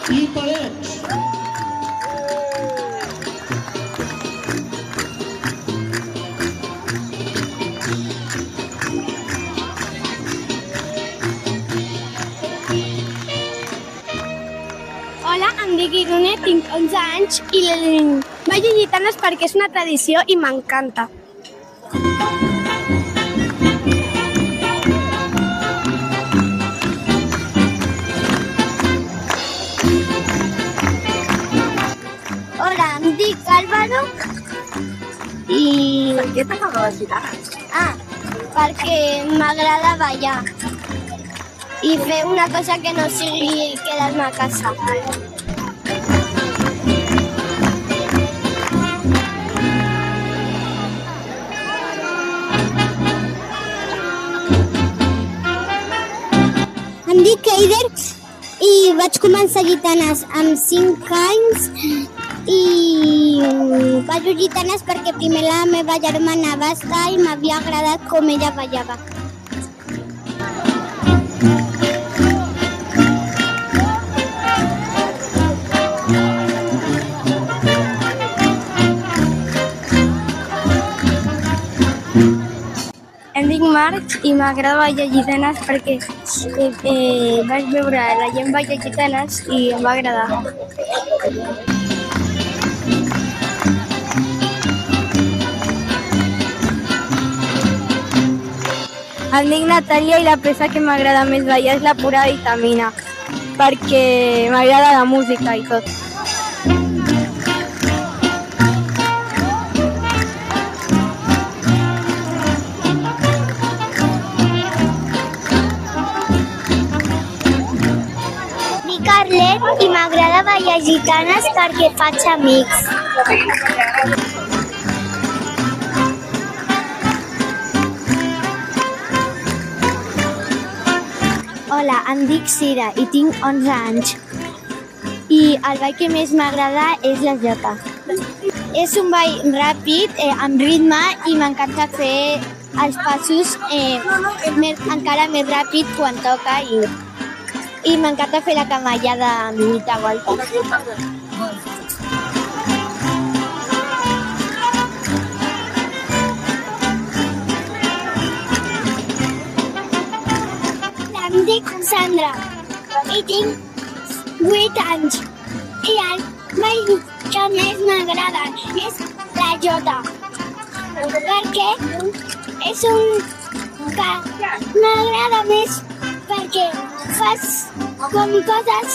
i Parets. Hola, em dic Irune, tinc 11 anys i vaig a Gitanes perquè és una tradició i m'encanta. Hola, em dic Álvaro i... Per què t'agrada les gitanes? Perquè m'agrada ballar i fer una cosa que no sigui quedar-me a casa. Em dic Eider i vaig començar a Gitanes amb 5 anys i vaig a Gitanes perquè primer la meva germana va estar i m'havia agradat com ella ballava. Em dic Marc i m'agrada ballar gitanes perquè vaig veure la gent ballar gitanes i em va agradar. Em dic Natàlia i la peça que m'agrada més ballar és la pura vitamina perquè m'agrada la música i tot. Carlet i m'agrada ballar gitanes perquè faig amics. Hola, em dic Sira i tinc 11 anys. I el ball que més m'agrada és la jota. És un ball ràpid, amb ritme i m'encanta fer els passos encara més ràpid quan toca i m'encanta fer la camallada amb 8 voltes. Em dic Sandra i tinc 8 anys i el ball que més m'agrada és la jota perquè és un que m'agrada més perquè fas com coses